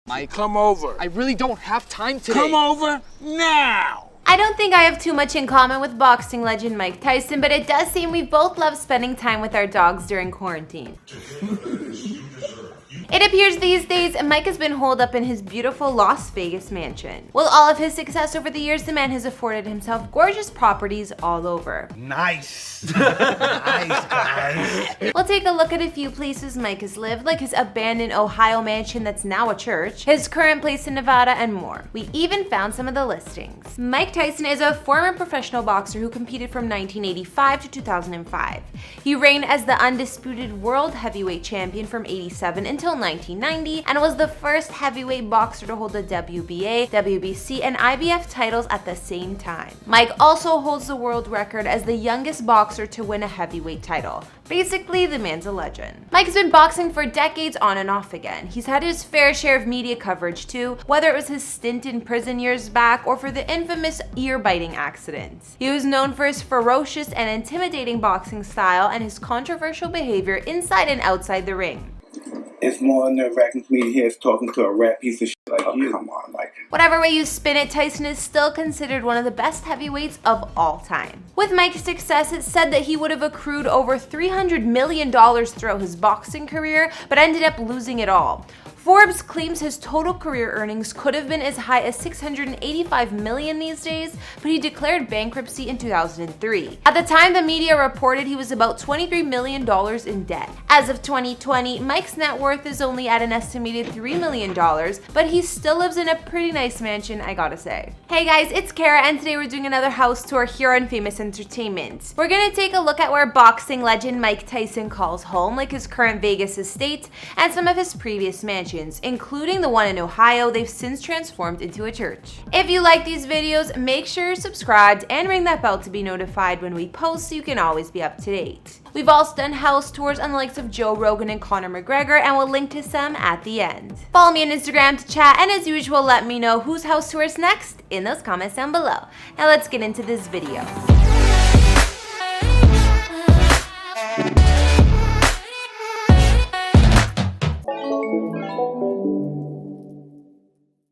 Mike, come over. I really don't have time today. Come over now. I don't think I have too much in common with boxing legend Mike Tyson, but it does seem we both love spending time with our dogs during quarantine. It appears these days, Mike has been holed up in his beautiful Las Vegas mansion. With all of his success over the years, the man has afforded himself gorgeous properties all over. Nice. Nice, guys. We'll take a look at a few places Mike has lived, like his abandoned Ohio mansion that's now a church, his current place in Nevada, and more. We even found some of the listings. Mike Tyson is a former professional boxer who competed from 1985 to 2005. He reigned as the undisputed world heavyweight champion from 87 until 1990 and was the first heavyweight boxer to hold the WBA, WBC, and IBF titles at the same time. Mike also holds the world record as the youngest boxer to win a heavyweight title. Basically, the man's a legend. Mike's been boxing for decades on and off again. He's had his fair share of media coverage too, whether it was his stint in prison years back or for the infamous ear-biting accident. He was known for his ferocious and intimidating boxing style and his controversial behavior inside and outside the ring. It's more nerve-wracking for me to hear us talking to a rat piece of shit like you. Come on, like. Whatever way you spin it, Tyson is still considered one of the best heavyweights of all time. With Mike's success, it's said that he would have accrued over $300 million throughout his boxing career, but ended up losing it all. Forbes claims his total career earnings could have been as high as $685 million these days, but he declared bankruptcy in 2003. At the time, the media reported he was about $23 million in debt. As of 2020, Mike's net worth is only at an estimated $3 million, but he still lives in a pretty nice mansion, I gotta say. Hey guys, it's Kara, and today we're doing another house tour here on Famous Entertainment. We're gonna take a look at where boxing legend Mike Tyson calls home, like his current Vegas estate, and some of his previous mansions, including the one in Ohio they've since transformed into a church. If you like these videos, make sure you're subscribed and ring that bell to be notified when we post so you can always be up to date. We've also done house tours on the likes of Joe Rogan and Conor McGregor, and we'll link to some at the end. Follow me on Instagram to chat, and as usual, let me know whose house tour is next in those comments down below. Now let's get into this video.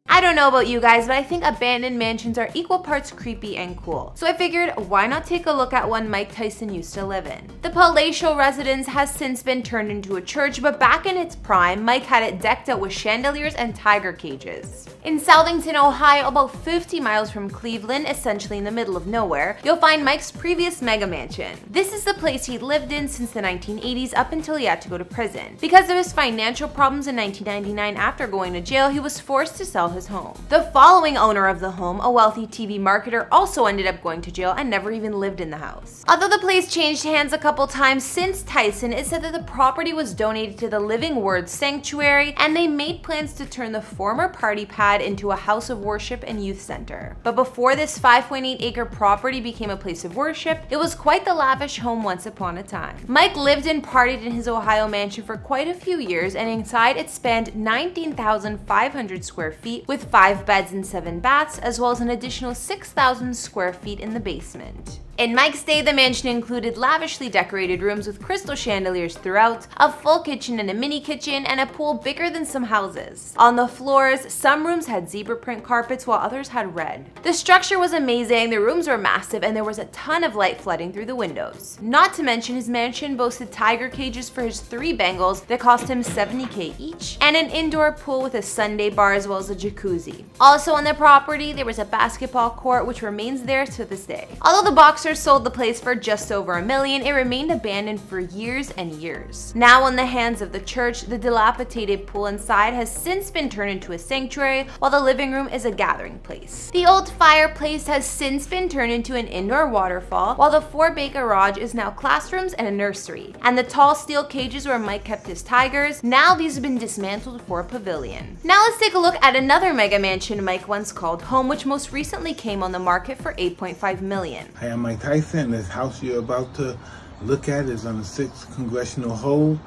I don't know about you guys, but I think abandoned mansions are equal parts creepy and cool. So I figured, why not take a look at one Mike Tyson used to live in? The palatial residence has since been turned into a church, but back in its prime, Mike had it decked out with chandeliers and tiger cages. In Southington, Ohio, about 50 miles from Cleveland, essentially in the middle of nowhere, you'll find Mike's previous mega mansion. This is the place he'd lived in since the 1980s up until he had to go to prison. Because of his financial problems in 1999 after going to jail, he was forced to sell his home. The following owner of the home, a wealthy TV marketer, also ended up going to jail and never even lived in the house. Although the place changed hands a couple times since Tyson, it said that the property was donated to the Living Word Sanctuary, and they made plans to turn the former party pad into a house of worship and youth center. But before this 5.8-acre property became a place of worship, it was quite the lavish home once upon a time. Mike lived and partied in his Ohio mansion for quite a few years, and inside it spanned 19,500 square feet with 5 beds and 7 baths, as well as an additional 6,000 square feet in the basement. In Mike's day, the mansion included lavishly decorated rooms with crystal chandeliers throughout, a full kitchen and a mini kitchen, and a pool bigger than some houses. On the floors, some rooms had zebra print carpets while others had red. The structure was amazing, the rooms were massive, and there was a ton of light flooding through the windows. Not to mention, his mansion boasted tiger cages for his 3 Bengals that cost him $70K each, and an indoor pool with a Sunday bar as well as a jacuzzi. Also on the property, there was a basketball court which remains there to this day. Although the boxer sold the place for just over $1 million, it remained abandoned for years and years. Now in the hands of the church, the dilapidated pool inside has since been turned into a sanctuary, while the living room is a gathering place. The old fireplace has since been turned into an indoor waterfall, while the 4-bay garage is now classrooms and a nursery. And the tall steel cages where Mike kept his tigers, now these have been dismantled for a pavilion. Now let's take a look at another mega mansion Mike once called home, which most recently came on the market for $8.5 million. Hi, I'm Mike Tyson. This house you're about to look at is on the 6th Congressional Hole,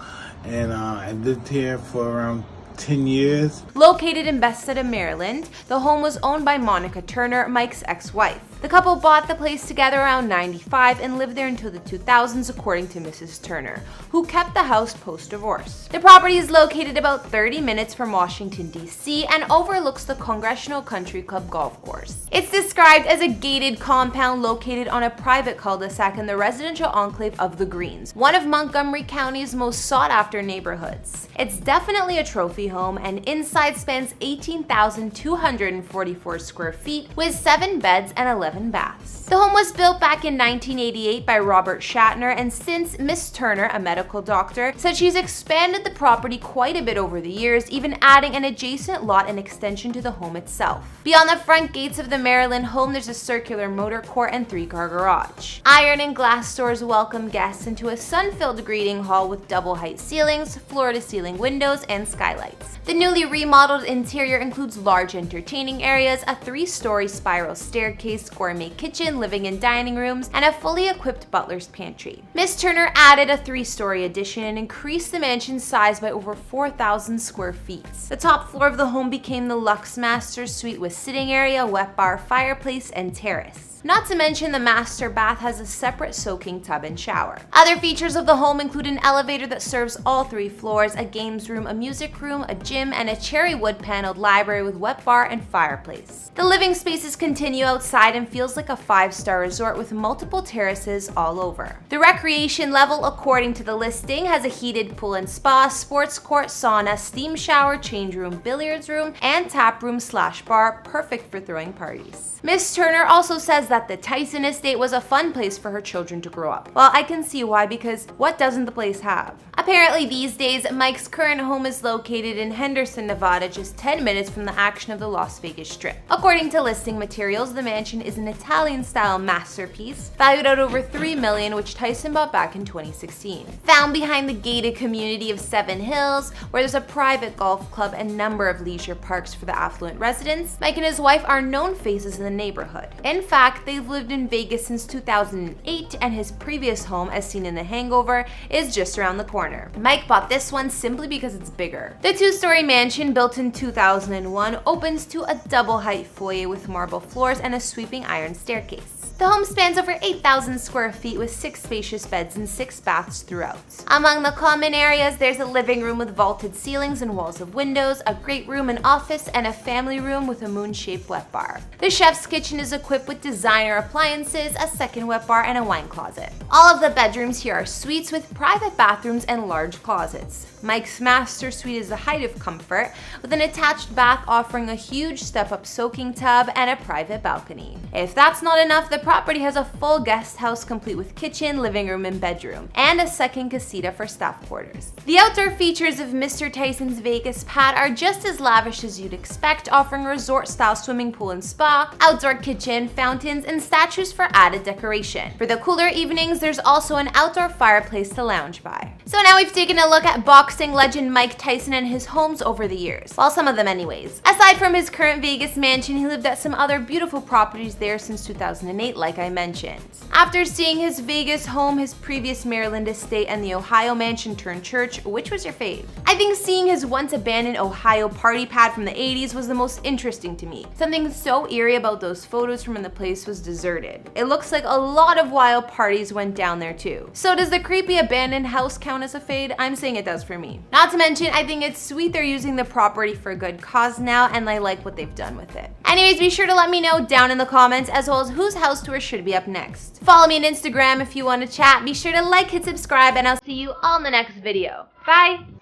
and I lived here for around 10 years. Located in Bethesda, Maryland, the home was owned by Monica Turner, Mike's ex-wife. The couple bought the place together around 95 and lived there until the 2000s, according to Mrs. Turner, who kept the house post-divorce. The property is located about 30 minutes from Washington, D.C. and overlooks the Congressional Country Club golf course. It's described as a gated compound located on a private cul-de-sac in the residential enclave of the Greens, one of Montgomery County's most sought-after neighborhoods. It's definitely a trophy home, and inside spans 18,244 square feet with 7 beds and 11 baths. The home was built back in 1988 by Robert Shatner, and since Miss Turner, a medical doctor, said she's expanded the property quite a bit over the years, even adding an adjacent lot and extension to the home itself. Beyond the front gates of the Maryland home, there's a circular motor court and 3-car garage. Iron and glass doors welcome guests into a sun-filled greeting hall with double-height ceilings, floor-to-ceiling windows, and skylights. The newly remodeled interior includes large entertaining areas, a 3-story spiral staircase, gourmet kitchen, living and dining rooms, and a fully equipped butler's pantry. Miss Turner added a 3-story addition and increased the mansion's size by over 4,000 square feet. The top floor of the home became the Luxe Master Suite with sitting area, wet bar, fireplace, and terrace. Not to mention the master bath has a separate soaking tub and shower. Other features of the home include an elevator that serves all 3 floors, a games room, a music room, a gym, and a cherry wood paneled library with wet bar and fireplace. The living spaces continue outside and feels like a 5-star resort with multiple terraces all over. The recreation level, according to the listing, has a heated pool and spa, sports court, sauna, steam shower, change room, billiards room, and tap room/bar, perfect for throwing parties. Miss Turner also says that the Tyson estate was a fun place for her children to grow up. Well, I can see why, because what doesn't the place have? Apparently these days, Mike's current home is located in Henderson, Nevada, just 10 minutes from the action of the Las Vegas Strip. According to listing materials, the mansion is an Italian-style masterpiece, valued at over $3 million, which Tyson bought back in 2016. Found behind the gated community of Seven Hills, where there's a private golf club and number of leisure parks for the affluent residents, Mike and his wife are known faces in the neighborhood. In fact, they've lived in Vegas since 2008, and his previous home, as seen in The Hangover, is just around the corner. Mike bought this one simply because it's bigger. The 2-story mansion, built in 2001, opens to a double-height foyer with marble floors and a sweeping iron staircase. The home spans over 8,000 square feet with 6 spacious beds and 6 baths throughout. Among the common areas, there's a living room with vaulted ceilings and walls of windows, a great room and office, and a family room with a moon-shaped wet bar. The chef's kitchen is equipped with designer appliances, a second wet bar, and a wine closet. All of the bedrooms here are suites with private bathrooms and large closets. Mike's master suite is the height of comfort, with an attached bath offering a huge step-up soaking tub and a private balcony. If that's not enough, the property has a full guest house complete with kitchen, living room, and bedroom, and a second casita for staff quarters. The outdoor features of Mr. Tyson's Vegas pad are just as lavish as you'd expect, offering a resort-style swimming pool and spa, outdoor kitchen, fountains, and statues for added decoration. For the cooler evenings, there's also an outdoor fireplace to lounge by. So now we've taken a look at boxing legend Mike Tyson and his homes over the years. Well, some of them anyways. Aside from his current Vegas mansion, he lived at some other beautiful properties there since 2008, like I mentioned. After seeing his Vegas home, his previous Maryland estate, and the Ohio mansion turned church, which was your fave? I think seeing his once abandoned Ohio party pad from the 80s was the most interesting to me. Something so eerie about those photos from when the place was deserted. It looks like a lot of wild parties went down there too. So does the creepy abandoned house count as a fade? I'm saying it does for me. Not to mention, I think it's sweet they're using the property for a good cause now, and I like what they've done with it. Anyways, be sure to let me know down in the comments, as well as whose house tour should be up next. Follow me on Instagram if you want to chat. Be sure to like, hit subscribe, and I'll see you all in the next video. Bye!